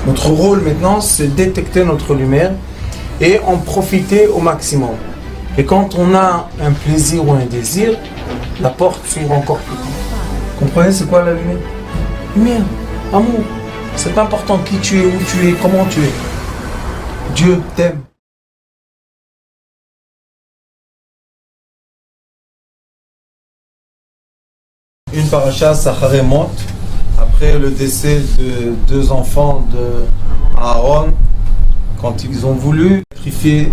Notre rôle maintenant, c'est détecter notre lumière et en profiter au maximum. Et quand on a un plaisir ou un désir, la porte s'ouvre encore plus grand. Comprenez, c'est quoi la lumière? Lumière, amour. C'est pas important qui tu es, où tu es, comment tu es. Dieu t'aime. Une paracha, Sacharé Mot, après le décès de 2 enfants de Aaron, quand ils ont voulu sacrifier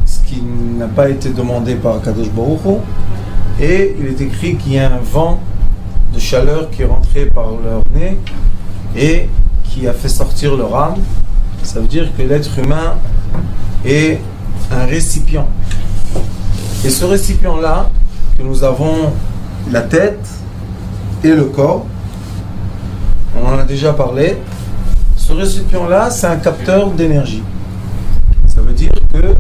ce qui n'a pas été demandé par Kadosh Baruch Hu, et il est écrit qu'il y a un vent de chaleur qui est rentré par leur nez et qui a fait sortir leur âme. Ça veut dire que l'être humain est un récipient. Et ce récipient-là, que nous avons la tête et le corps, on en a déjà parlé, ce récipient-là, c'est un capteur d'énergie. Ça veut dire que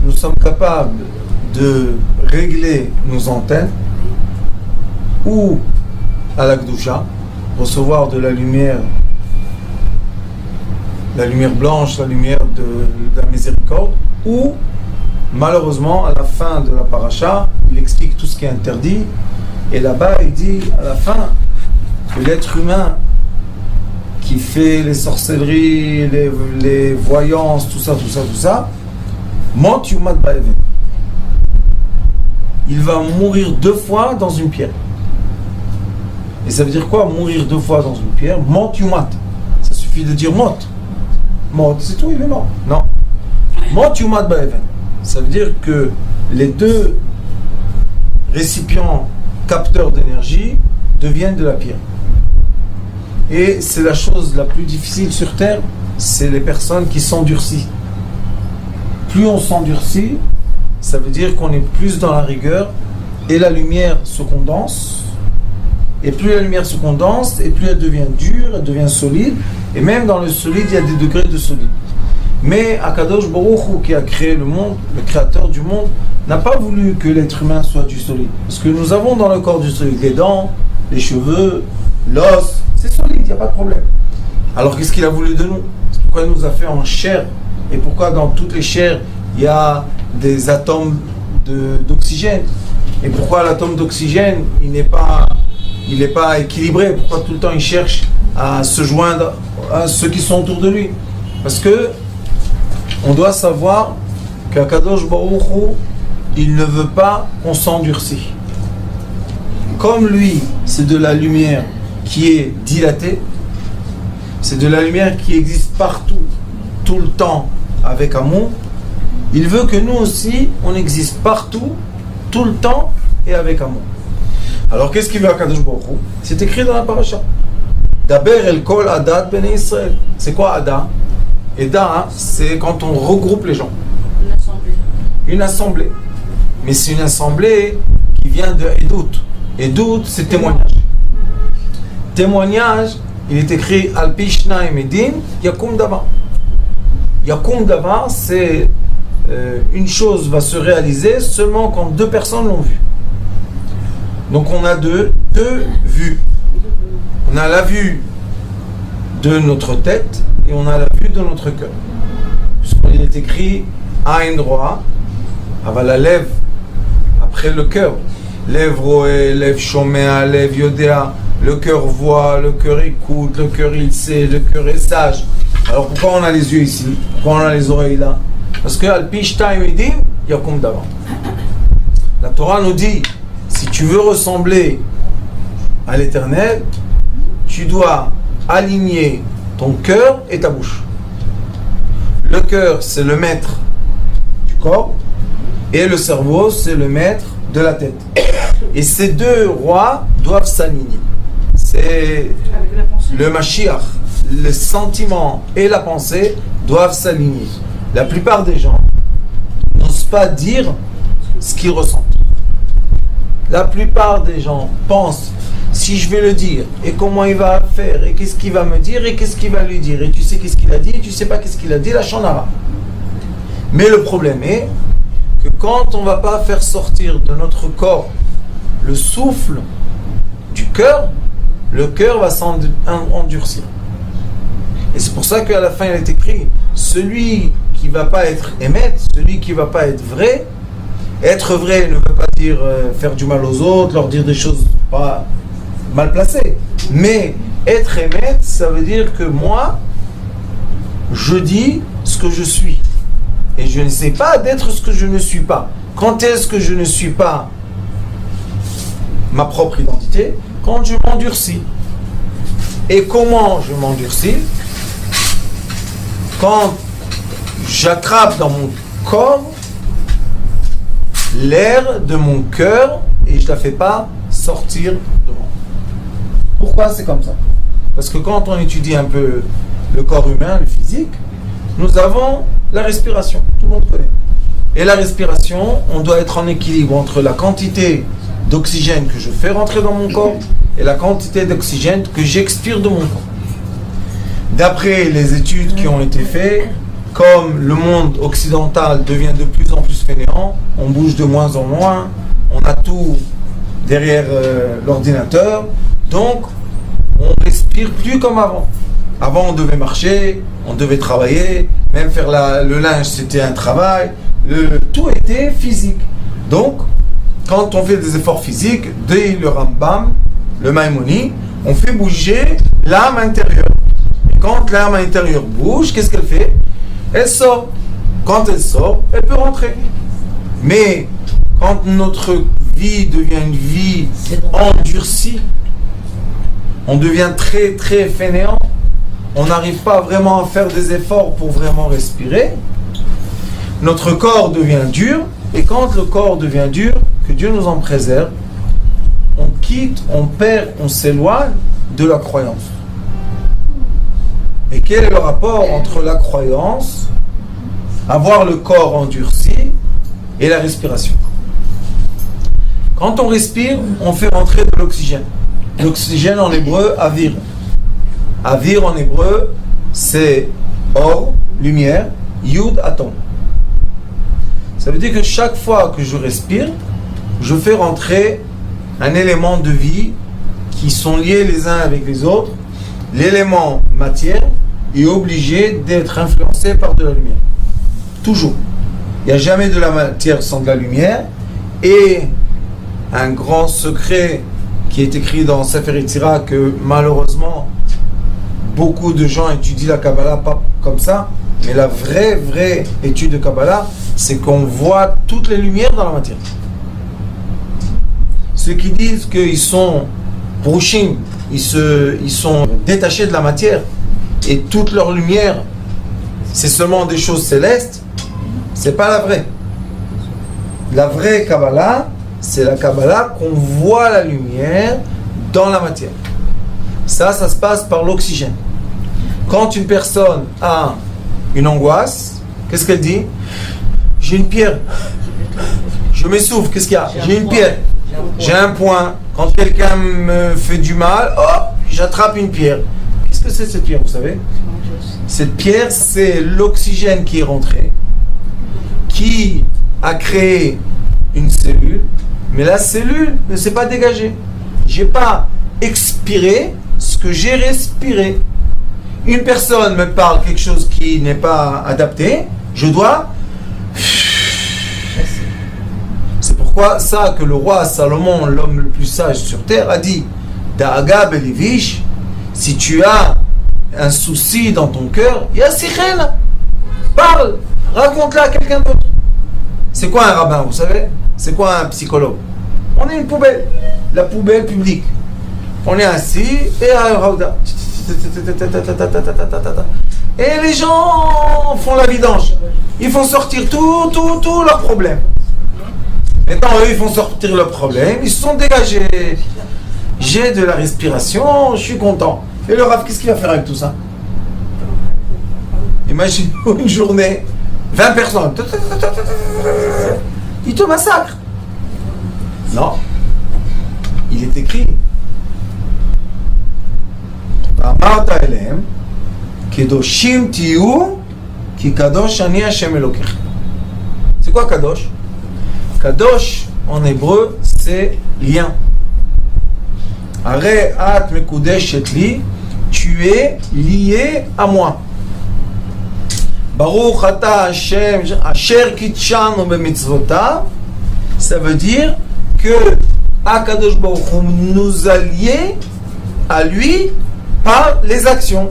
nous sommes capables de régler nos antennes ou à la Gdusha, recevoir de la lumière blanche, la lumière de la miséricorde, ou malheureusement à la fin de la paracha, il explique tout ce qui est interdit, et là-bas il dit à la fin que l'être humain qui fait les sorcelleries, les voyances, tout ça, mont yumat ba'even. Il va mourir 2 fois dans une pierre. Et ça veut dire quoi, mourir 2 fois dans une pierre? Mont yumat. Ça suffit de dire mot. Mot, c'est tout, il est mort. Non. Mont yumat ba'even. Ça veut dire que les 2 récipients capteurs d'énergie deviennent de la pierre. Et c'est la chose la plus difficile sur Terre, c'est les personnes qui s'endurcissent. Plus on s'endurcit, ça veut dire qu'on est plus dans la rigueur et la lumière se condense. Et plus la lumière se condense, et plus elle devient dure, elle devient solide. Et même dans le solide, il y a des degrés de solide. Mais Akadosh Baruch Hu, qui a créé le monde, le créateur du monde, n'a pas voulu que l'être humain soit du solide. Parce que nous avons dans le corps du solide les dents, les cheveux, l'os, c'est solide, il n'y a pas de problème. Alors qu'est-ce qu'il a voulu de nous? C'est pourquoi il nous a fait en chair. Et pourquoi dans toutes les chairs, il y a des atomes d'oxygène. Et pourquoi l'atome d'oxygène, il n'est pas équilibré? Pourquoi tout le temps il cherche à se joindre à ceux qui sont autour de lui? Parce que on doit savoir qu'Akadosh Baruch Hu, il ne veut pas qu'on s'endurcisse. Comme lui, c'est de la lumière qui est dilatée, c'est de la lumière qui existe partout, tout le temps, avec amour. Il veut que nous aussi, on existe partout, tout le temps et avec amour. Alors qu'est-ce qu'il veut Akadosh Baruch Hu? C'est écrit dans la paracha. Daber el kol adat bnei Israël. C'est quoi Ada? Eda, c'est quand on regroupe les gens. Une assemblée. Une assemblée. Mais c'est une assemblée qui vient de Edout. Edout, c'est témoignage. Témoignage, il est écrit Al-Pi Shnaim Edim, Yakum Davar. Yakum Davar, c'est une chose va se réaliser seulement quand 2 personnes l'ont vu. Donc on a deux vues. On a la vue de notre tête et on a la vue de notre cœur. Puisqu'il est écrit Ain droit, aval la lèvre, après le cœur. Lèvre roé, lèvre shoméa, lèvre yodéa. Le cœur voit, le cœur écoute, le cœur il sait, le cœur est sage. Alors pourquoi on a les yeux ici? Pourquoi on a les oreilles là? Parce que Al-Pi Shnaim Edim, Yakum Davar. La Torah nous dit, si tu veux ressembler à l'Éternel, tu dois aligner ton cœur et ta bouche. Le cœur, c'est le maître du corps, et le cerveau, c'est le maître de la tête. Et ces 2 rois doivent s'aligner. C'est le Mashiach, le sentiment et la pensée doivent s'aligner. La plupart des gens n'osent pas dire ce qu'ils ressentent. La plupart des gens pensent, si je vais le dire, et comment il va faire, et qu'est-ce qu'il va me dire, et qu'est-ce qu'il va lui dire, et tu sais qu'est-ce qu'il a dit, et tu sais pas qu'est-ce qu'il a dit, la chanara. Mais le problème est que quand on ne va pas faire sortir de notre corps le souffle du cœur, le cœur va s'endurcir. Et c'est pour ça qu'à la fin il est écrit, celui qui ne va pas être émet, celui qui ne va pas être vrai ne veut pas dire faire du mal aux autres, leur dire des choses pas mal placées. Mais être émet, ça veut dire que moi, je dis ce que je suis. Et je n'essaie pas d'être ce que je ne suis pas. Quand est-ce que je ne suis pas ma propre identité? Quand je m'endurcis. Et comment je m'endurcis? Quand j'attrape dans mon corps l'air de mon cœur et je ne la fais pas sortir de moi. Pourquoi c'est comme ça? Parce que quand on étudie un peu le corps humain, le physique, nous avons la respiration, tout le monde connaît. Et la respiration, on doit être en équilibre entre la quantité d'oxygène que je fais rentrer dans mon corps et la quantité d'oxygène que j'expire de mon corps. D'après les études qui ont été faites, comme le monde occidental devient de plus en plus fainéant, on bouge de moins en moins, on a tout derrière l'ordinateur, donc on respire plus comme avant. Avant on devait marcher, on devait travailler, même faire le linge c'était un travail, tout était physique. Donc quand on fait des efforts physiques, dès le Rambam, le Maïmoni, on fait bouger l'âme intérieure. Et quand l'âme intérieure bouge, qu'est-ce qu'elle fait? Elle sort. Quand elle sort, elle peut rentrer. Mais quand notre vie devient une vie endurcie, on devient très très fainéant, on n'arrive pas vraiment à faire des efforts pour vraiment respirer, notre corps devient dur, et quand le corps devient dur, que Dieu nous en préserve, on quitte, on perd, on s'éloigne de la croyance. Et quel est le rapport entre la croyance, avoir le corps endurci, et la respiration? Quand on respire, on fait rentrer de l'oxygène. L'oxygène en hébreu, avir. Avir en hébreu, c'est or, lumière, yud, atome. Ça veut dire que chaque fois que je respire, je fais rentrer un élément de vie qui sont liés les uns avec les autres. L'élément matière est obligé d'être influencé par de la lumière. Toujours. Il n'y a jamais de la matière sans de la lumière. Et un grand secret qui est écrit dans Sefer Yetzira, que malheureusement beaucoup de gens étudient la Kabbalah pas comme ça, mais la vraie étude de Kabbalah, c'est qu'on voit toutes les lumières dans la matière. Ceux qui disent qu'ils sont brushim, ils sont détachés de la matière et toute leur lumière c'est seulement des choses célestes, c'est pas la vraie. La vraie Kabbalah, c'est la Kabbalah qu'on voit la lumière dans la matière. Ça se passe par l'oxygène. Quand une personne a une angoisse, qu'est-ce qu'elle dit? J'ai une pierre. Je m'essouffle, qu'est-ce qu'il y a? J'ai une pierre. J'ai un point. Quand quelqu'un me fait du mal, hop, j'attrape une pierre. Qu'est-ce que c'est cette pierre, vous savez? Cette pierre, c'est l'oxygène qui est rentré, qui a créé une cellule, mais la cellule ne s'est pas dégagée. Je n'ai pas expiré ce que j'ai respiré. Une personne me parle quelque chose qui n'est pas adapté, je dois... C'est pourquoi ça que le roi Salomon, l'homme le plus sage sur terre, a dit Da'aga belivish, si tu as un souci dans ton cœur, yassichel, parle, raconte-la à quelqu'un d'autre. C'est quoi un rabbin, vous savez? C'est quoi un psychologue? On est une poubelle, la poubelle publique. On est assis et et les gens font la vidange. Ils font sortir tous leurs problèmes. Maintenant, eux, ils font sortir leurs problèmes. Ils se sont dégagés. J'ai de la respiration, je suis content. Et le Rav, qu'est-ce qu'il va faire avec tout ça? Imagine une journée, 20 personnes. Ils te massacrent. Non. Il est écrit. Amarta elem, kedoshim tiyu, ki kadosh ani Hashem Elokechem. C'est quoi kadosh? Kadosh en hébreu c'est lien. Are at mekudeshet li, tu tu es lié à moi. Baruch ata Hashem asher kitshanu b'mitzvotav. Ça veut dire que Akadosh Baruch Hu nous a liés à lui par les actions.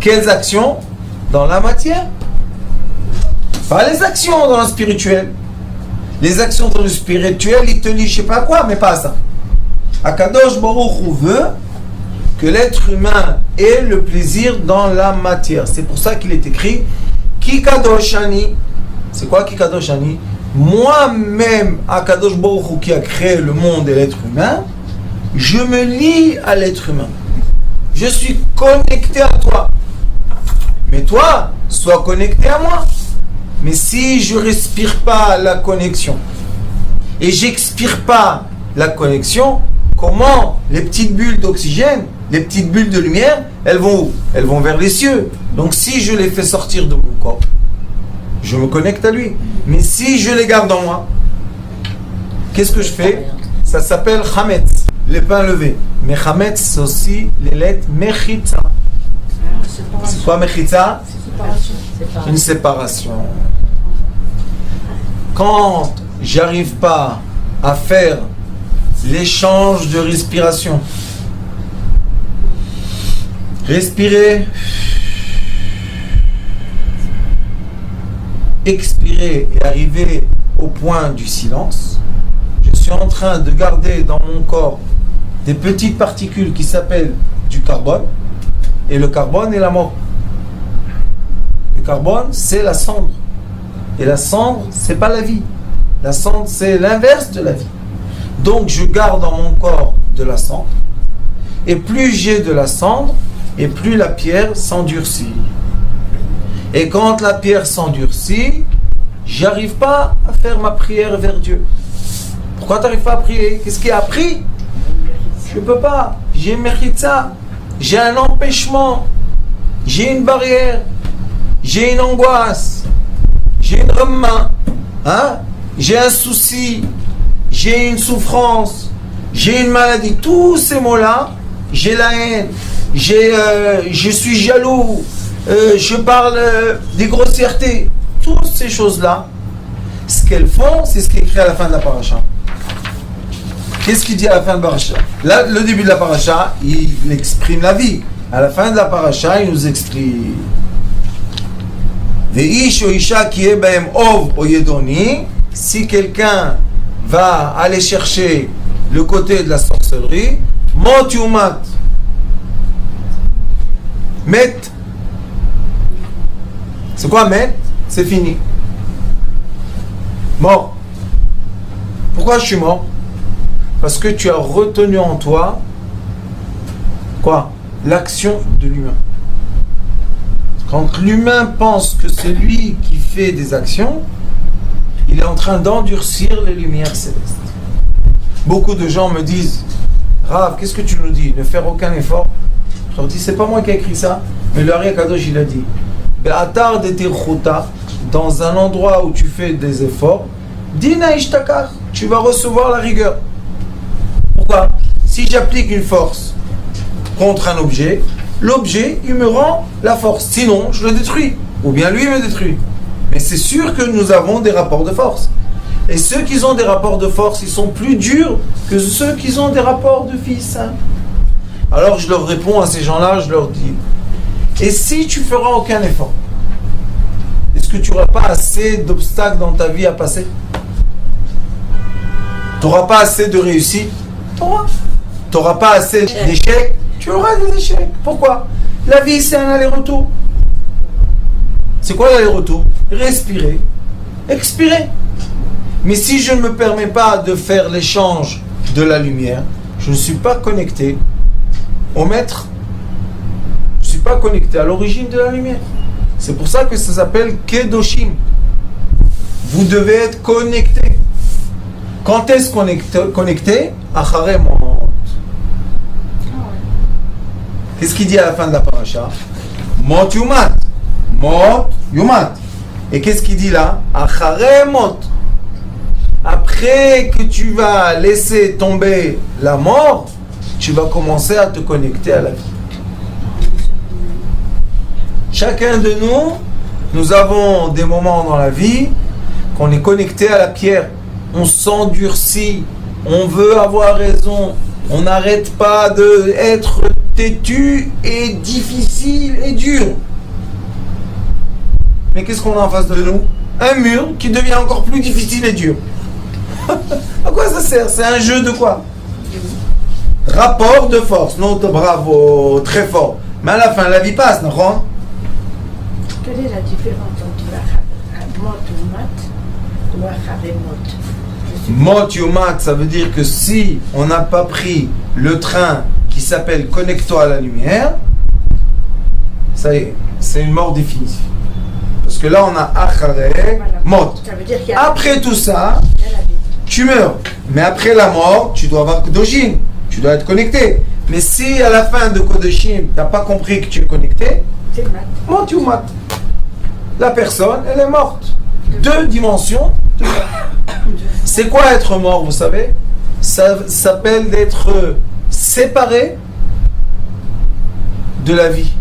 Quelles actions? Dans la matière. Pas les actions dans le spirituel. Les actions dans le spirituel, il te lie je sais pas quoi, mais pas ça. Akadosh Baruch Hu veut que l'être humain ait le plaisir dans la matière. C'est pour ça qu'il est écrit Ki Kadosh Ani. C'est quoi Ki Kadosh Ani? Moi-même, Akadosh Baruch Hu qui a créé le monde et l'être humain, je me lie à l'être humain. Je suis connecté à toi. Mais toi, sois connecté à moi. Mais si je respire pas la connexion et j'expire pas la connexion, comment les petites bulles d'oxygène, les petites bulles de lumière, elles vont où? Elles vont vers les cieux. Donc si je les fais sortir de mon corps, je me connecte à lui. Mais si je les garde en moi, qu'est-ce que je fais? Ça s'appelle Chametz, les pains levés. Mais Chametz, c'est aussi les lettres Mechitza. C'est quoi Mechitza? Une séparation. Quand j'arrive pas à faire l'échange de respiration, respirer, expirer et arriver au point du silence, je suis en train de garder dans mon corps des petites particules qui s'appellent du carbone, et le carbone est la mort. Le carbone, c'est la cendre. Et la cendre, c'est pas la vie. La cendre, c'est l'inverse de la vie. Donc, je garde dans mon corps de la cendre. Et plus j'ai de la cendre, et plus la pierre s'endurcit. Et quand la pierre s'endurcit, j'arrive pas à faire ma prière vers Dieu. Pourquoi tu n'arrives pas à prier? Qu'est-ce qui a pris? Je ne peux pas. J'ai une mechitza. J'ai un empêchement. J'ai une barrière. J'ai une angoisse. J'ai une remma. J'ai un souci. J'ai une souffrance. J'ai une maladie. Tous ces mots-là, j'ai la haine. Je suis jaloux. Je parle des grossièretés. Toutes ces choses-là, ce qu'elles font, c'est ce qui est écrit à la fin de la paracha. Qu'est-ce qu'il dit à la fin de la paracha? Là, le début de la paracha, il exprime la vie. À la fin de la paracha, il nous exprime Veish o isha ki e bahem ov o yedoni. Si quelqu'un va aller chercher le côté de la sorcellerie, mot yumat, met. C'est quoi met? C'est fini. Mort. Pourquoi je suis mort? Parce que tu as retenu en toi quoi? L'action de l'humain. Quand l'humain pense que c'est lui qui fait des actions, il est en train d'endurcir les lumières célestes. Beaucoup de gens me disent Rav, qu'est-ce que tu nous dis? Ne faire aucun effort. Je leur dis, c'est pas moi qui ai écrit ça, mais le Ari Kadosh il a dit Be'atar de Tirchuta, dans un endroit où tu fais des efforts, Dina ishtakar, tu vas recevoir la rigueur. Pourquoi? Si j'applique une force contre un objet, l'objet, il me rend la force. Sinon, je le détruis. Ou bien lui me détruit. Mais c'est sûr que nous avons des rapports de force. Et ceux qui ont des rapports de force, ils sont plus durs que ceux qui ont des rapports de vie simple. Alors je leur réponds à ces gens-là, je leur dis, et si tu feras aucun effort, est-ce que tu n'auras pas assez d'obstacles dans ta vie à passer? Tu n'auras pas assez de réussite? Tu n'auras pas assez d'échecs? Tu auras des échecs. Pourquoi? La vie, c'est un aller-retour. C'est quoi l'aller-retour? Respirer, expirer. Mais si je ne me permets pas de faire l'échange de la lumière, je ne suis pas connecté au maître. Je ne suis pas connecté à l'origine de la lumière. C'est pour ça que ça s'appelle Kedoshim. Vous devez être connecté. Quand est-ce qu'on est connecté? Acharem. Qu'est-ce qu'il dit à la fin de la paracha? Mot yumat. Mot yumat. Et qu'est-ce qu'il dit là? Acharemot. Après que tu vas laisser tomber la mort, tu vas commencer à te connecter à la vie. Chacun de nous, nous avons des moments dans la vie qu'on est connecté à la pierre. On s'endurcit, on veut avoir raison, on n'arrête pas d'être têtu et difficile et dur. Mais qu'est-ce qu'on a en face de nous? Un mur qui devient encore plus difficile et dur. À quoi ça sert? C'est un jeu de quoi? Rapport de force. Non, bravo, très fort. Mais à la fin, la vie passe, non? Quelle est la différence entre mot ou mat ou Mot ou mat, ça veut dire que si on n'a pas pris le train qui s'appelle connecte-toi à la lumière, ça y est, c'est une mort définitive. Parce que là, on a achare, mot. Après tout ça, tu meurs. Mais après la mort, tu dois avoir Kodoshim. Tu dois être connecté. Mais si à la fin de Kodoshim, tu n'as pas compris que tu es connecté, c'est mot ou mat. La personne, elle est morte. 2 dimensions. C'est quoi être mort, vous savez? Ça s'appelle d'être séparé de la vie.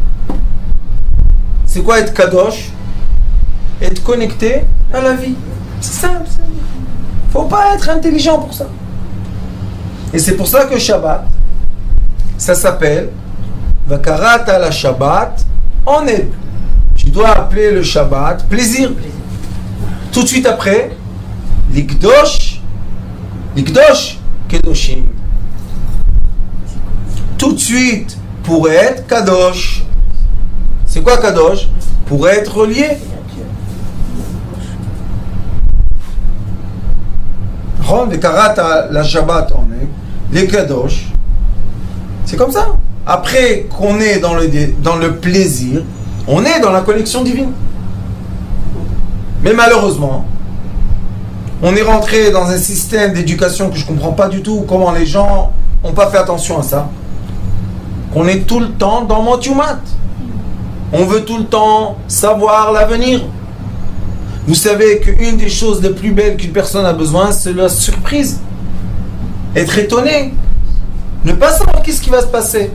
C'est quoi être kadosh? Être connecté à la vie. C'est simple. Faut pas être intelligent pour ça. Et c'est pour ça que Shabbat, ça s'appelle Vakarata la Shabbat en hébreu. Tu dois appeler le Shabbat plaisir. Tout de suite après, l'Ikdosh Kedoshim. Tout de suite, pour être Kadosh. C'est quoi Kadosh? Pour être relié. Les Karata, la Shabbat, on est les Kadosh. C'est comme ça. Après qu'on est dans le plaisir, on est dans la connexion divine. Mais malheureusement, on est rentré dans un système d'éducation que je ne comprends pas du tout comment les gens n'ont pas fait attention à ça. Qu'on est tout le temps dans Motumat. On veut tout le temps savoir l'avenir. Vous savez qu'une des choses les plus belles qu'une personne a besoin, c'est la surprise. Être étonné. Ne pas savoir qu'est-ce qui va se passer.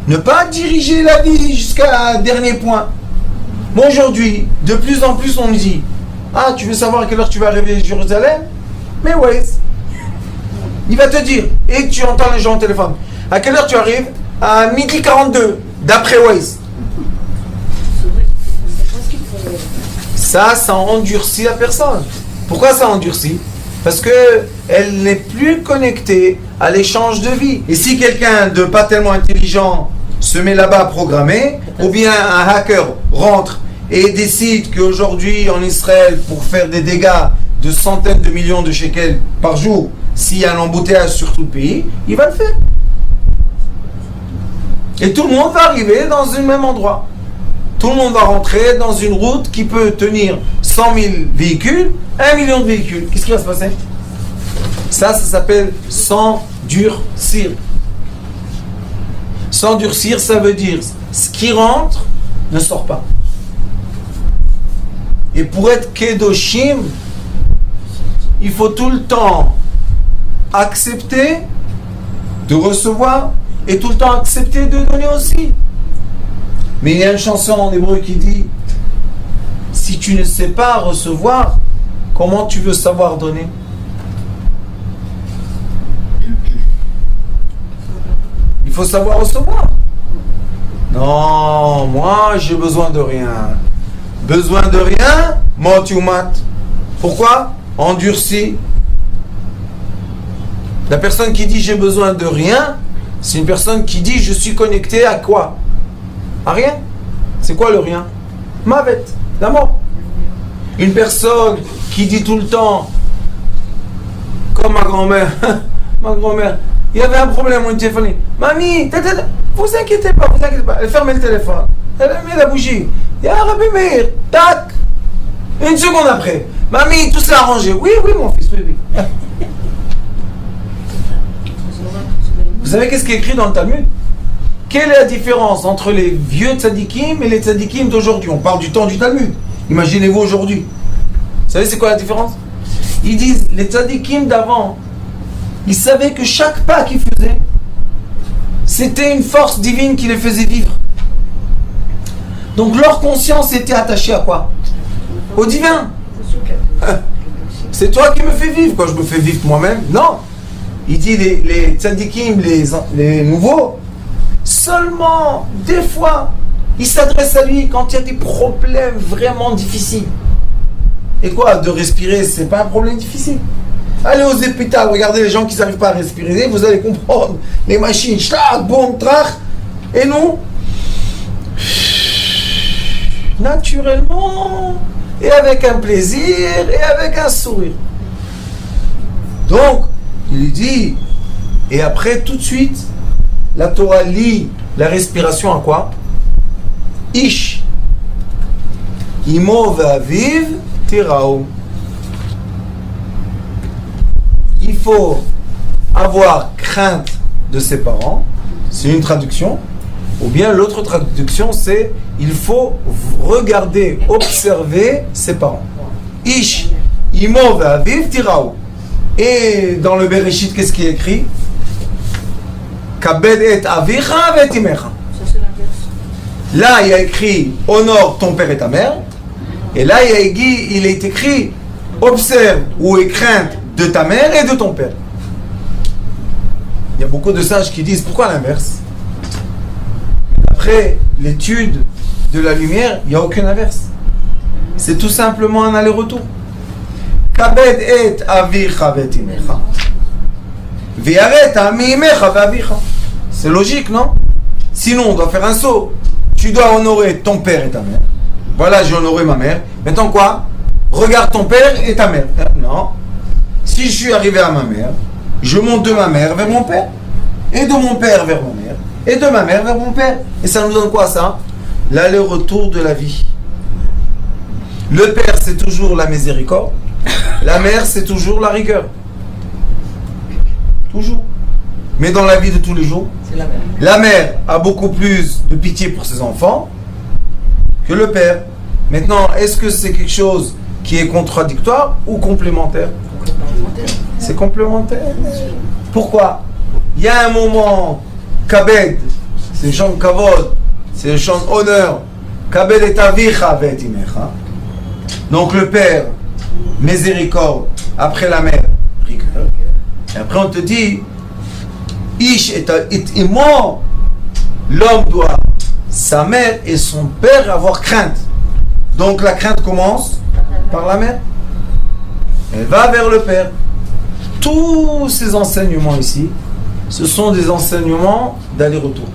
Ne pas diriger la vie jusqu'à un dernier point. Bon, aujourd'hui, de plus en plus, on me dit « Ah, tu veux savoir à quelle heure tu vas arriver à Jérusalem ?» Mais Waze. Il va te dire, et tu entends les gens au téléphone, « À quelle heure tu arrives ?»« À 12h42, d'après Waze. » Ça endurcit la personne. Pourquoi ça endurcit? Parce qu'elle n'est plus connectée à l'échange de vie. Et si quelqu'un de pas tellement intelligent se met là-bas à programmer, ou bien un hacker rentre et décide qu'aujourd'hui en Israël, pour faire des dégâts de centaines de millions de shekels par jour, s'il y a un embouteillage sur tout le pays, il va le faire. Et tout le monde va arriver dans un même endroit. Tout le monde va rentrer dans une route qui peut tenir 100 000 véhicules, 1 million de véhicules. Qu'est-ce qui va se passer? Ça s'appelle s'endurcir. S'endurcir, ça veut dire ce qui rentre ne sort pas. Et pour être Kedoshim, il faut tout le temps accepter de recevoir et tout le temps accepter de donner aussi. Mais il y a une chanson en hébreu qui dit « Si tu ne sais pas recevoir, comment tu veux savoir donner ?» Il faut savoir recevoir. Non, moi j'ai besoin de rien. Besoin de rien, mot ou mat. Pourquoi? Endurci. La personne qui dit j'ai besoin de rien, c'est une personne qui dit je suis connecté à quoi? À rien. C'est quoi le rien? Mavet, la mort. Une personne qui dit tout le temps, comme ma grand-mère, il y avait un problème au téléphone. Mamie, vous inquiétez pas, Elle fermait le téléphone. Elle met la bougie. Il y a un Rabbi Meir. Tac. Une seconde après. Mamie, tout s'est arrangé. Oui, mon fils, oui. Vous savez qu'est-ce qui est écrit dans le Talmud? Quelle est la différence entre les vieux tzadikim et les tzadikim d'aujourd'hui? On parle du temps du Talmud. Imaginez-vous aujourd'hui. Vous savez c'est quoi la différence? Ils disent, les tzadikim d'avant, ils savaient que chaque pas qu'ils faisaient, c'était une force divine qui les faisait vivre. Donc leur conscience était attachée à quoi? Au divin. C'est toi qui me fais vivre. Quand je me fais vivre moi-même, non. Il dit les tzadikim, les nouveaux, seulement des fois, ils s'adressent à lui quand il y a des problèmes vraiment difficiles. Et quoi, de respirer, c'est pas un problème difficile. Allez aux hôpitaux, regardez les gens qui n'arrivent pas à respirer, vous allez comprendre. Les machines, schlag, boum, trach. Et nous, naturellement, et avec un plaisir, et avec un sourire. Donc, il dit, et après, tout de suite, la Torah lie la respiration à quoi? Ish. Imo v'aviv tirao. Il faut avoir crainte de ses parents, c'est une traduction, ou bien l'autre traduction c'est il faut regarder, observer ses parents. Ish, imo v'aviv tirao. Et dans le Bereshit, qu'est-ce qui est écrit? Kabed et avicha vet imecha. Là, il y a écrit honore ton père et ta mère. Et là, il est écrit observe ou aie crainte de ta mère et de ton père. Il y a beaucoup de sages qui disent pourquoi l'inverse? Après l'étude de la lumière, il n'y a aucune inverse. C'est tout simplement un aller-retour. Kabed et avicha vet imecha. Ve'aret ami imecha ve'avicha. C'est logique, non? Sinon, on doit faire un saut. Tu dois honorer ton père et ta mère. Voilà, j'ai honoré ma mère. Maintenant quoi? Regarde ton père et ta mère. Non. Si je suis arrivé à ma mère, je monte de ma mère vers mon père. Et de mon père vers ma mère. Et de ma mère vers mon père. Et ça nous donne quoi ça? L'aller-retour de la vie. Le père, c'est toujours la miséricorde. La mère, c'est toujours la rigueur. Toujours. Mais dans la vie de tous les jours, la mère a beaucoup plus de pitié pour ses enfants que le père. Maintenant, est-ce que c'est quelque chose qui est contradictoire ou complémentaire? C'est complémentaire. Pourquoi? Il y a un moment, kabed, c'est le chant de kavod, c'est le chant d'honneur. Kabed et avicha vet imecha. Donc le père, miséricorde, après la mère, rigueur. Et après on te dit, Ish et imo, l'homme doit, sa mère et son père, avoir crainte. Donc la crainte commence par la mère. Elle va vers le père. Tous ces enseignements ici, ce sont des enseignements d'aller-retour.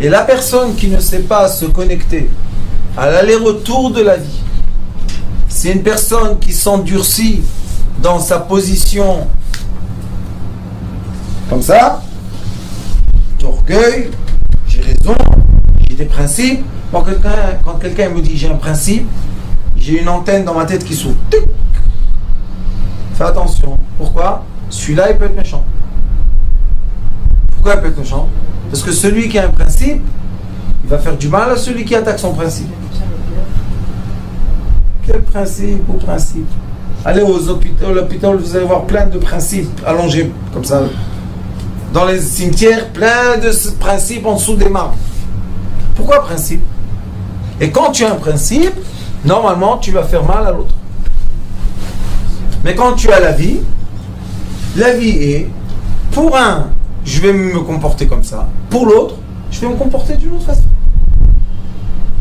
Et la personne qui ne sait pas se connecter à l'aller-retour de la vie, c'est une personne qui s'endurcit dans sa position comme ça, d'orgueil, j'ai raison, j'ai des principes. Quand quelqu'un me dit j'ai un principe, j'ai une antenne dans ma tête qui s'ouvre. Fais attention. Pourquoi? Celui-là, il peut être méchant. Pourquoi il peut être méchant? Parce que celui qui a un principe, il va faire du mal à celui qui attaque son principe. Quel principe ou principe? Allez aux hôpitaux, l'hôpital, vous allez voir plein de principes allongés comme ça. Dans les cimetières, plein de principes en dessous des marbres. Pourquoi principe? Et quand tu as un principe, normalement, tu vas faire mal à l'autre. Mais quand tu as la vie est, pour un, je vais me comporter comme ça. Pour l'autre, je vais me comporter d'une autre façon.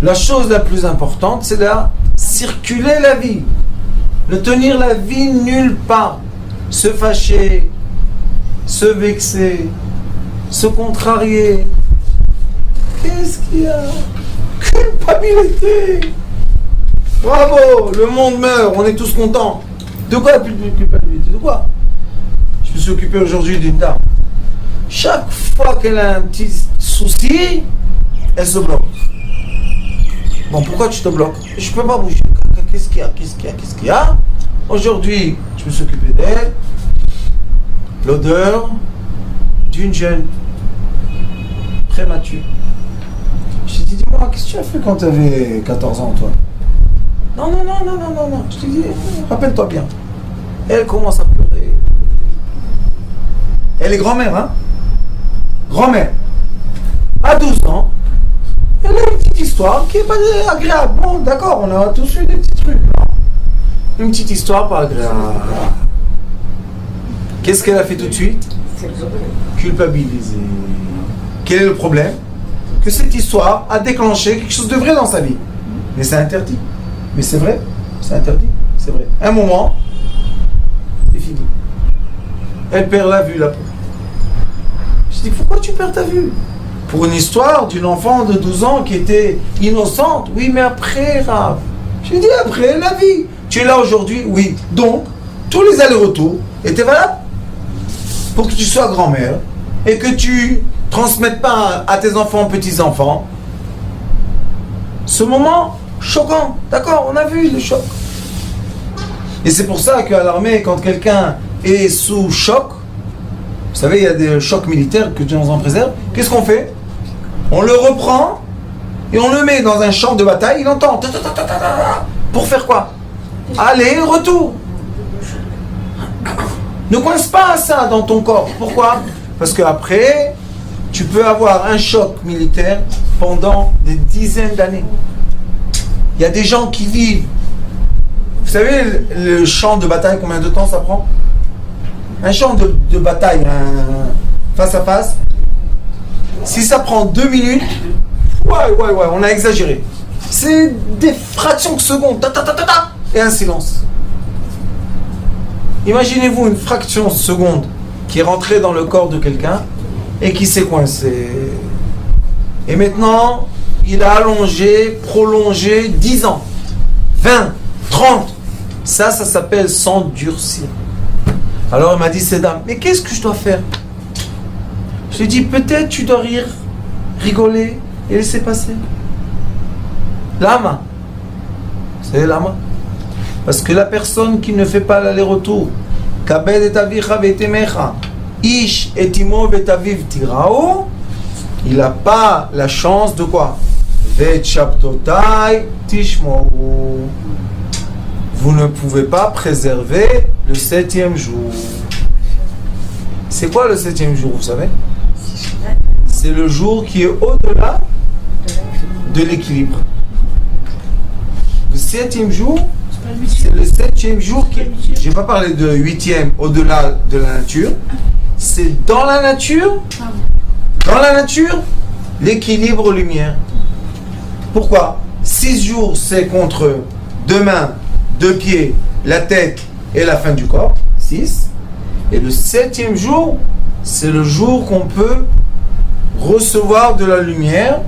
La chose la plus importante, c'est de circuler la vie. Ne tenir la vie nulle part. Se fâcher, se vexer, se contrarier. Qu'est-ce qu'il y a? Culpabilité. Bravo, le monde meurt, on est tous contents. De quoi la culpabilité? De quoi? Je me suis occupé aujourd'hui d'une dame. Chaque fois qu'elle a un petit souci, elle se bloque. Bon, pourquoi tu te bloques? Je peux pas bouger. Qu'est-ce qu'il y a? Aujourd'hui, je me suis occupé d'elle. L'odeur d'une jeune prématurée. Je t'ai dit, dis-moi, qu'est-ce que tu as fait quand tu avais 14 ans, toi? Non. Je t'ai dit, rappelle-toi bien. Elle commence à pleurer. Elle est grand-mère, hein? Grand-mère. À 12 ans, elle a une petite petite histoire qui est pas agréable. Bon, d'accord, on a tous eu des petits trucs. Une petite histoire pas agréable. Qu'est-ce qu'elle a fait tout de suite? Culpabiliser. Quel est le problème? Que cette histoire a déclenché quelque chose de vrai dans sa vie. Mais c'est interdit. Mais c'est vrai, c'est interdit, c'est vrai. Un moment, c'est fini. Elle perd la vue, la pauvre. Je dis, pourquoi tu perds ta vue? Pour une histoire d'une enfant de 12 ans qui était innocente. Oui, mais après, Rav. J'ai dit, après, la vie. Tu es là aujourd'hui? Oui. Donc, tous les allers-retours étaient valables pour que tu sois grand-mère et que tu transmettes pas à tes enfants, petits-enfants, ce moment choquant. D'accord, on a vu le choc. Et c'est pour ça qu'à l'armée, quand quelqu'un est sous choc, vous savez, il y a des chocs militaires, que Dieu nous en préserve, qu'est-ce qu'on fait? On le reprend et on le met dans un champ de bataille, il entend. Pour faire quoi? Aller, retour. Ne coince pas ça dans ton corps. Pourquoi? Parce qu'après, tu peux avoir un choc militaire pendant des dizaines d'années. Il y a des gens qui vivent. Vous savez, le champ de bataille, combien de temps ça prend? Un champ de bataille, face à face, si ça prend 2 minutes, ouais, on a exagéré. C'est des fractions de secondes, et un silence. Imaginez-vous une fraction de seconde qui est rentrée dans le corps de quelqu'un et qui s'est coincé. Et maintenant, il a allongé, prolongé 10 ans, 20, 30. Ça s'appelle s'endurcir. Alors il m'a dit, cette dame, mais qu'est-ce que je dois faire? Je lui ai dit, peut-être tu dois rire, rigoler et laisser passer. Lama. C'est lama. Parce que la personne qui ne fait pas l'aller-retour, Kabed et avicha vetemecha, Ish et imo vetaviv tirao, il n'a pas la chance de quoi? Vetchaptotai tishmou. Vous ne pouvez pas préserver le 7e jour. C'est quoi le 7e jour, vous savez? C'est le jour qui est au-delà de l'équilibre. Le 7e jour, c'est le 7e jour qui... Je ne vais pas parler de 8e au-delà de la nature. C'est dans la nature. Dans la nature, l'équilibre lumière. Pourquoi? 6 jours, c'est contre 2 mains, 2 pieds, la tête et la fin du corps. 6. Et le 7e jour, c'est le jour qu'on peut recevoir de la lumière,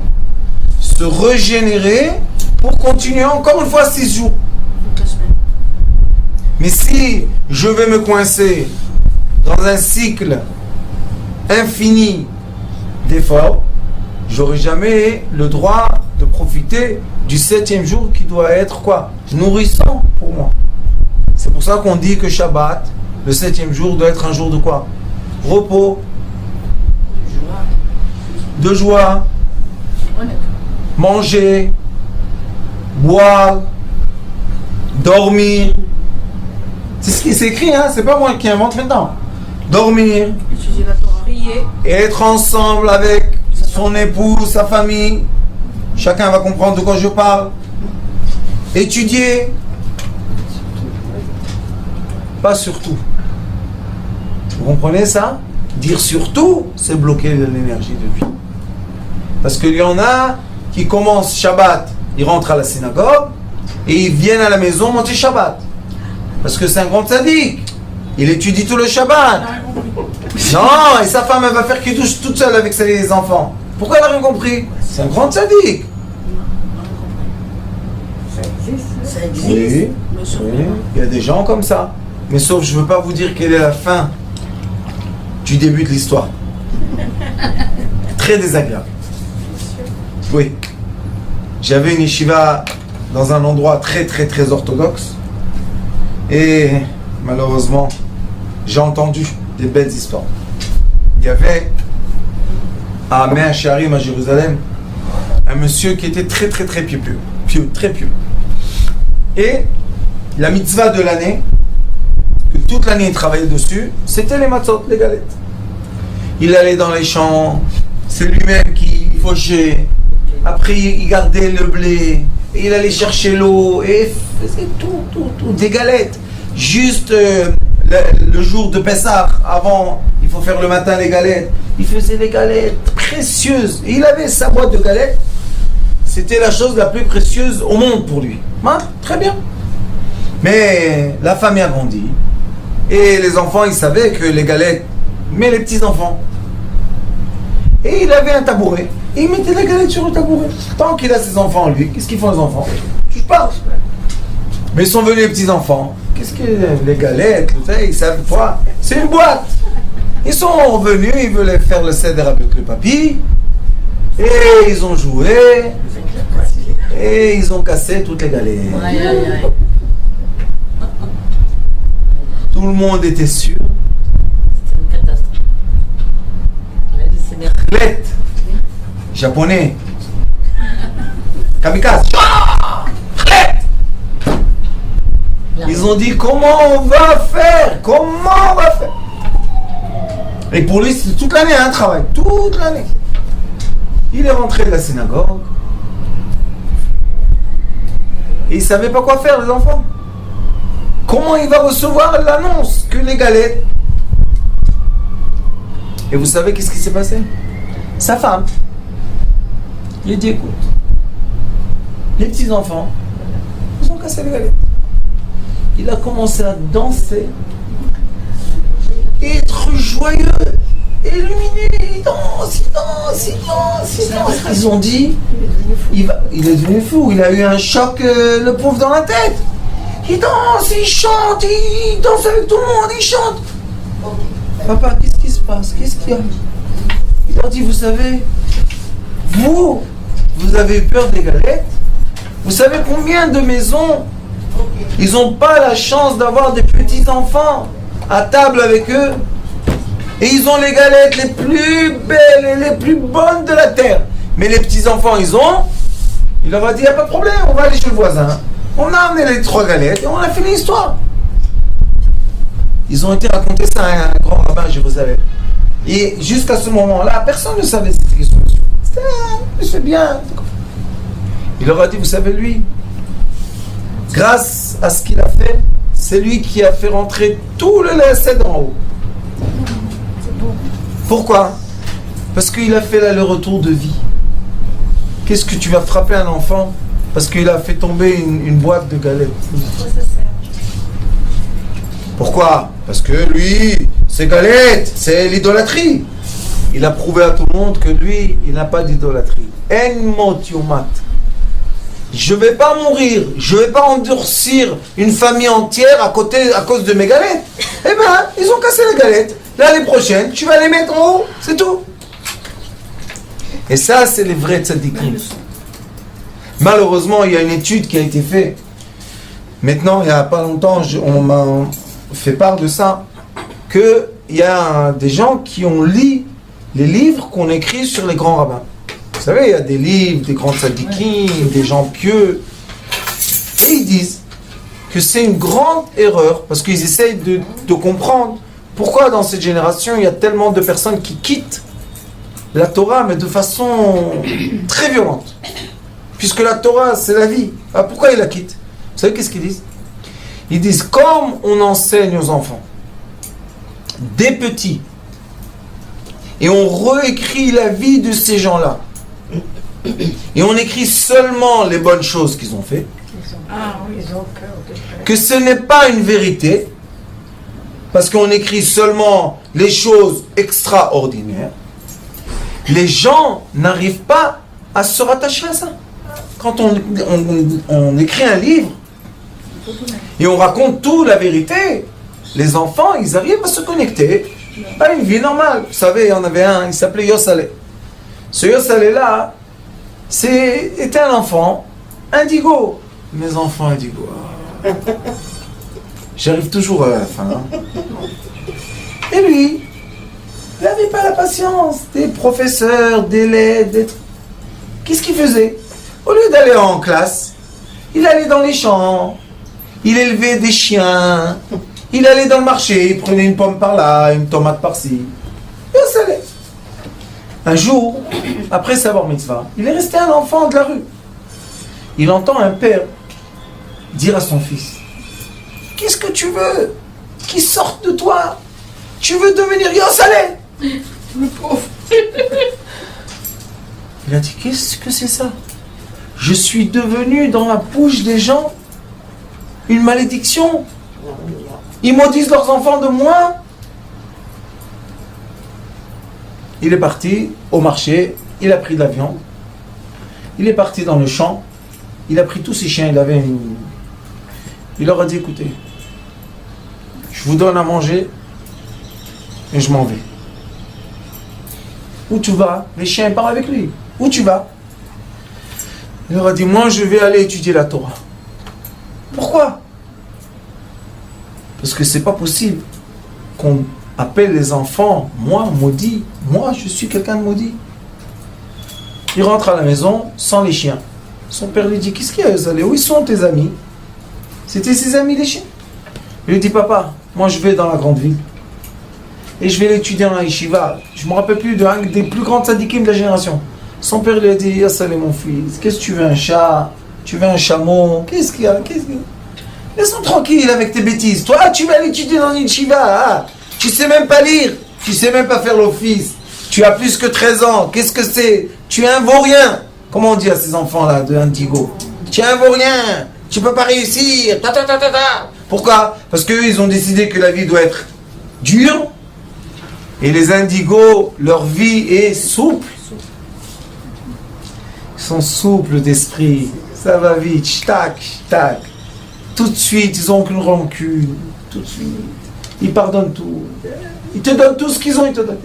se régénérer pour continuer encore une fois 6 jours. Mais si je vais me coincer dans un cycle infini d'efforts, j'aurai jamais le droit de profiter du 7e jour qui doit être quoi? Nourrissant pour moi. C'est pour ça qu'on dit que Shabbat, le 7e jour, doit être un jour de quoi? Repos, de joie, manger, boire, dormir. C'est ce qui s'est écrit, hein? C'est pas moi qui invente maintenant. Dormir, Prier, et être ensemble avec son époux, sa famille. Chacun va comprendre de quoi je parle. Étudier. Pas surtout. Vous comprenez ça? Dire surtout, c'est bloquer l'énergie de vie. Parce qu'il y en a qui commencent Shabbat, ils rentrent à la synagogue et ils viennent à la maison manger Shabbat. Parce que c'est un grand tzaddik. Il étudie tout le Shabbat. Non, et sa femme, elle va faire kiddush toute seule avec ses enfants. Pourquoi elle n'a rien compris? C'est un grand tzaddik. ça existe. Oui, oui, il y a des gens comme ça. Mais sauf, je ne veux pas vous dire quelle est la fin du début de l'histoire. Très désagréable. Oui. J'avais une yeshiva dans un endroit très très très orthodoxe. Et malheureusement, j'ai entendu des belles histoires. Il y avait à Mea Shearim à Jérusalem un monsieur qui était très très très pieux, très pieux. Et la mitzvah de l'année, que toute l'année il travaillait dessus, c'était les matzot, les galettes. Il allait dans les champs, c'est lui-même qui fauchait, Après, il gardait le blé. Et il allait chercher l'eau. Et il faisait tout. Des galettes. Juste le jour de Pessah, avant, il faut faire le matin les galettes. Il faisait des galettes précieuses. Et il avait sa boîte de galettes. C'était la chose la plus précieuse au monde pour lui. Hein? Très bien. Mais la famille a grandi. Et les enfants, ils savaient que les galettes, mais les petits-enfants. Et il avait un tabouret. Et il mettait les galettes sur le tabouret. Tant qu'il a ses enfants, lui, qu'est-ce qu'ils font les enfants? Je parle. Mais ils sont venus les petits-enfants. Qu'est-ce que les galettes, ils savent quoi? C'est une boîte. Ils sont venus, ils voulaient faire le céder avec le papy. Et ils ont joué. Et ils ont cassé toutes les galettes. Tout le monde était sûr. C'est une catastrophe. Clette. Japonais. Kamikaze. Clette. Ils ont dit comment on va faire? Et pour lui, c'est toute l'année un travail. Toute l'année. Il est rentré de la synagogue. Et il ne savait pas quoi faire, les enfants. Comment il va recevoir l'annonce que les galettes? Et vous savez qu'est-ce qui s'est passé? Sa femme. Il a dit écoute, les petits-enfants, ils ont cassé les galettes. Il a commencé à danser, être joyeux, illuminé, il danse. Ils ont dit, il est devenu fou, il a eu un choc, le pauvre dans la tête. Il danse, il chante, il danse avec tout le monde, il chante. Papa, qu'est-ce qui se passe? Qu'est-ce qu'il y a? Il leur dit, vous savez, vous avez eu peur des galettes? Vous savez combien de maisons, ils n'ont pas la chance d'avoir des petits-enfants à table avec eux? Et ils ont les galettes les plus belles et les plus bonnes de la terre. Mais les petits-enfants, il leur a dit, il n'y a pas de problème, on va aller chez le voisin. On a amené les 3 galettes et on a fini l'histoire. Ils ont été raconter ça à un grand rabbin à Jérusalem. Et jusqu'à ce moment-là, personne ne savait cette question. C'est bien. Il leur a dit, vous savez, lui, grâce à ce qu'il a fait, c'est lui qui a fait rentrer tout le lacet en haut. Pourquoi? Parce qu'il a fait l'aller-retour de vie. Qu'est-ce que tu vas frapper un enfant parce qu'il a fait tomber une boîte de galettes? Pourquoi? Parce que lui, ses galettes, c'est l'idolâtrie. Il a prouvé à tout le monde que lui, il n'a pas d'idolâtrie. En mot yomat. Je ne vais pas mourir, je ne vais pas endurcir une famille entière à cause de mes galettes. Eh bien, ils ont cassé les galettes. L'année prochaine, tu vas les mettre en haut, c'est tout. Et ça, c'est les vrais tzadikim. Malheureusement, il y a une étude qui a été faite. Maintenant, il n'y a pas longtemps, on m'a fait part de ça, qu'il y a des gens qui ont lu les livres qu'on écrit sur les grands rabbins. Vous savez, il y a des livres, des grands tzadikim, des gens pieux. Et ils disent que c'est une grande erreur, parce qu'ils essayent de comprendre pourquoi dans cette génération, il y a tellement de personnes qui quittent la Torah, mais de façon très violente. Puisque la Torah, c'est la vie. Ah, pourquoi ils la quittent? Vous savez qu'est-ce qu'ils disent? Ils disent, comme on enseigne aux enfants, des petits, et on réécrit la vie de ces gens-là, et on écrit seulement les bonnes choses qu'ils ont fait, que ce n'est pas une vérité, parce qu'on écrit seulement les choses extraordinaires, les gens n'arrivent pas à se rattacher à ça. Quand on écrit un livre et on raconte toute la vérité, les enfants, ils arrivent à se connecter à une vie normale. Vous savez, il y en avait un, il s'appelait Yosale. Ce Yosale-là, était un enfant indigo. Mes enfants indigo. J'arrive toujours à la fin. Hein. Et lui, il n'avait pas la patience des professeurs, d'élèves. Qu'est-ce qu'il faisait? Au lieu d'aller en classe, il allait dans les champs, il élevait des chiens, il allait dans le marché, il prenait une pomme par là, une tomate par-ci. Et ça allait. Un jour, après sa bar mitzvah, il est resté un enfant de la rue. Il entend un père dire à son fils, qu'est-ce que tu veux qui sorte de toi? Tu veux devenir Yossalé? Le pauvre. Il a dit, qu'est-ce que c'est ça? Je suis devenu dans la bouche des gens une malédiction. Ils maudissent leurs enfants de moi. Il est parti au marché, il a pris l'avion, il est parti dans le champ, il a pris tous ses chiens, il leur a dit, écoutez, je vous donne à manger et je m'en vais. Où tu vas? Les chiens partent avec lui. Où tu vas? Il leur a dit, moi je vais aller étudier la Torah. Pourquoi? Parce que c'est pas possible qu'on appelle les enfants, moi maudit, moi je suis quelqu'un de maudit. Il rentre à la maison sans les chiens. Son père lui dit, qu'est-ce qu'il y a, Yossalé? Où sont tes amis? C'était ses amis les chiens. Il lui dit, papa, moi je vais dans la grande ville et je vais l'étudier en yeshiva. Je me rappelle plus d'un des plus grands tzadikim de la génération. Son père lui a dit, Yossalé mon fils, qu'est-ce que tu veux, un chat? Tu veux un chameau? Qu'est-ce qu'il y a? Laisse-moi tranquille avec tes bêtises. Toi, tu vas l'étudier dans une yeshiva. Tu sais même pas lire. Tu sais même pas faire l'office. Tu as plus que 13 ans. Qu'est-ce que c'est? Tu es un vaurien. Comment on dit à ces enfants-là de Indigo? Tu es un vaurien. Tu peux pas réussir. Pourquoi? Parce qu'eux, ils ont décidé que la vie doit être dure. Et les Indigos, leur vie est souple. Ils sont souples d'esprit. Ça va vite. Tac, tac. Tout de suite, ils n'ont aucune rancune. Tout de suite. Ils pardonnent tout. Ils te donnent tout ce qu'ils ont. Ils te donnent.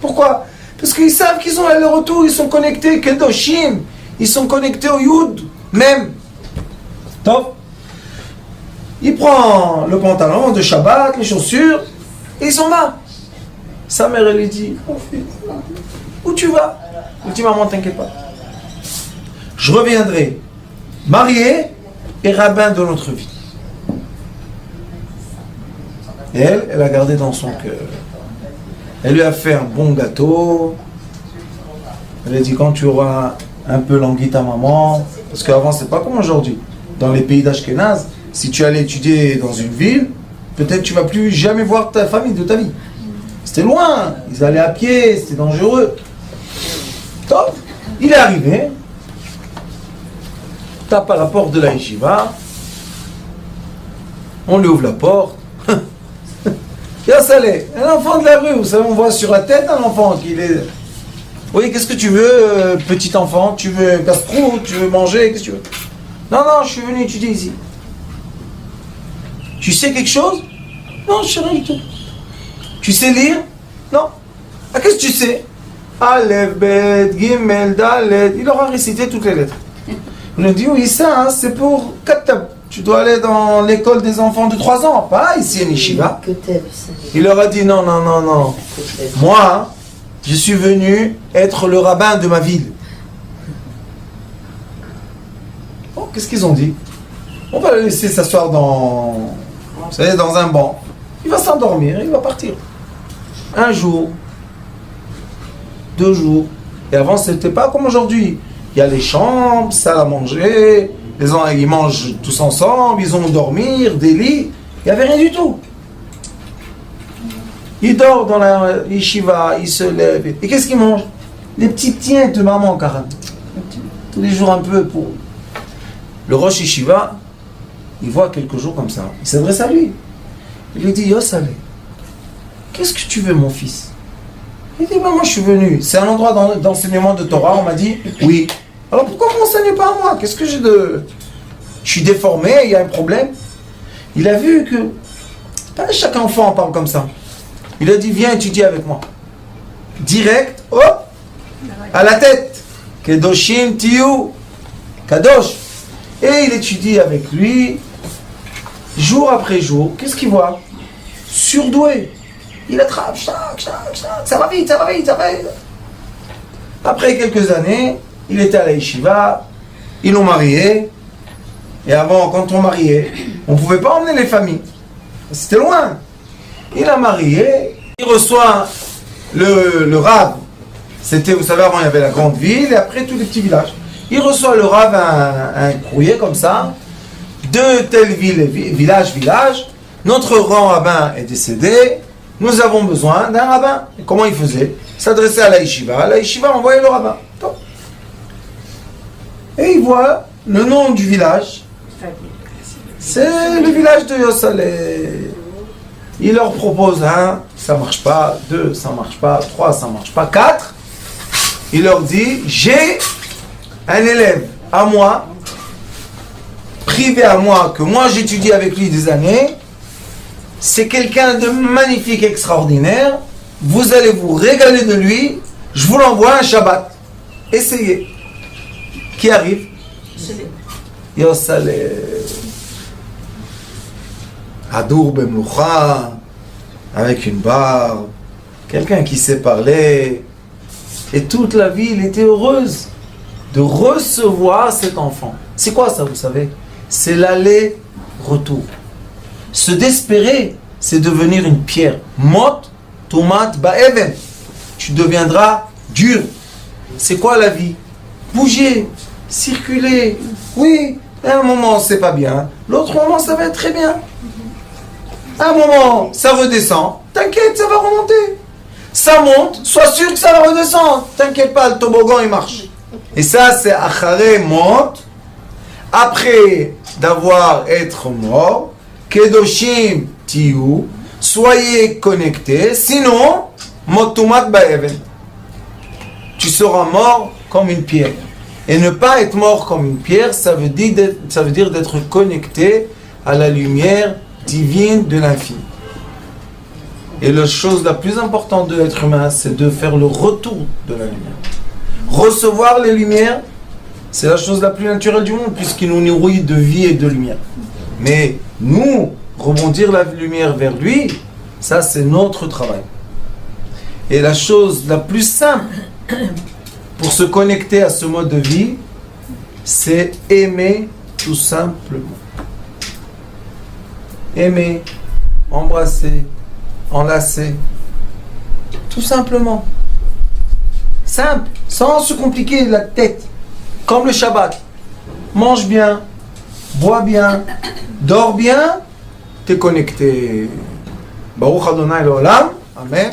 Pourquoi? Parce qu'ils savent qu'ils ont à leur retour. Ils sont connectés. Kedoshim. Ils sont connectés au Yud. Même. Top. Il prend le pantalon de Shabbat, les chaussures. Et ils sont là. Sa mère, elle lui dit, oh, fils, où tu vas? Il dit, maman, t'inquiète pas. Je reviendrai marié et rabbin de notre vie. Et elle a gardé dans son cœur. Elle lui a fait un bon gâteau. Elle a dit, quand tu auras un peu langui ta maman, parce qu'avant c'est pas comme aujourd'hui. Dans les pays d'Ashkenaz, si tu allais étudier dans une ville, peut-être tu vas plus jamais voir ta famille de ta vie. C'était loin, ils allaient à pied, c'était dangereux. Top, il est arrivé, tape à la porte de la yeshiva, on lui ouvre la porte. Yossalé, un enfant de la rue, vous savez, on voit sur la tête un enfant qui est... Oui, qu'est-ce que tu veux, petit enfant? Tu veux casse-croûte? Tu veux manger? Qu'est-ce que tu veux? Non, je suis venu étudier ici. Tu sais quelque chose? Non, je sais rien du tout. Tu sais lire? Non. Ah, qu'est-ce que tu sais? Aleph, Bet, Gimel, Dalet. Il aura récité toutes les lettres. Il a dit, oui, ça, hein, c'est pour Katab. Tu dois aller dans l'école des enfants de 3 ans, pas ici à Yeshiva. Il leur a dit, non. Moi, je suis venu être le rabbin de ma ville. Bon, qu'est-ce qu'ils ont dit? On va le laisser s'asseoir dans un banc. Il va s'endormir, il va partir. 1 jour, 2 jours. Et avant, c'était pas comme aujourd'hui. Il y a les chambres, salle à manger, les gens ils mangent tous ensemble, ils ont dormir, des lits. Il n'y avait rien du tout. Il dort dans la yeshiva, il se lève. Et qu'est-ce qu'il mange? Les petits tiens de maman, Karan. Tous les jours un peu pour... Le Rosh Yeshiva, il voit quelques jours comme ça. Il s'adresse à lui. Il lui dit, Yossalé, qu'est-ce que tu veux, mon fils? Il dit, moi je suis venu. C'est un endroit d'enseignement de Torah, on m'a dit, oui. Alors pourquoi vous n'enseignez pas à moi? Qu'est-ce que j'ai de... Je suis déformé, il y a un problème. Il a vu que... Pas chaque enfant parle comme ça. Il a dit, viens étudier avec moi. Direct, hop, à la tête. Kedoshim Tiyu, Kadosh. Et il étudie avec lui, jour après jour. Qu'est-ce qu'il voit? Surdoué. Il attrape, ça va vite. Après quelques années, il était à la yeshiva, ils l'ont marié. Et avant, quand on mariait, on ne pouvait pas emmener les familles. C'était loin. Il a marié, il reçoit le rab C'était, vous savez, avant il y avait la grande ville et après tous les petits villages. Il reçoit le Rav un courrier comme ça, de telle ville, village, notre grand rabbin est décédé, nous avons besoin d'un rabbin. Et comment il faisait? Il s'adressait à la yeshiva envoyait le rabbin. Et il voit le nom du village, c'est le village de Yossalé. Il leur propose 1, ça marche pas, 2, ça marche pas, 3, ça marche pas, 4. Il leur dit, j'ai un élève à moi, privé à moi, que moi j'étudie avec lui des années. C'est quelqu'un de magnifique, extraordinaire. Vous allez vous régaler de lui. Je vous l'envoie un Shabbat. Essayez. Qui arrive? Yossalé. Adour Bemloucha, avec une barbe, quelqu'un qui sait parler. Et toute la ville était heureuse de recevoir cet enfant. C'est quoi ça, vous savez? C'est l'aller-retour. Se désespérer, c'est devenir une pierre. Mot, tomat, ba'even. Tu deviendras dur. C'est quoi la vie? Bouger, circuler. Oui, à un moment c'est pas bien, l'autre moment ça va être très bien. À un moment ça redescend, t'inquiète, ça va remonter. Ça monte, sois sûr que ça va redescendre. T'inquiète pas, le toboggan il marche. Et ça c'est acharé mot. Après d'avoir être mort, kedoshim tiyu, soyez connectés, sinon motumat ba'even. Tu seras mort comme une pierre. Et ne pas être mort comme une pierre, ça veut dire d'être connecté à la lumière divine de l'infini. Et la chose la plus importante de l'être humain, c'est de faire le retour de la lumière. Recevoir les lumières, c'est la chose la plus naturelle du monde, puisqu'il nous nourrit de vie et de lumière. Mais nous, rebondir la lumière vers lui, ça c'est notre travail. Et la chose la plus simple pour se connecter à ce mode de vie, c'est aimer tout simplement. Aimer, embrasser, enlacer. Tout simplement. Simple, sans se compliquer la tête. Comme le Shabbat. Mange bien, bois bien, dors bien, t'es connecté. Baruch Adonai l'Olam. Amen.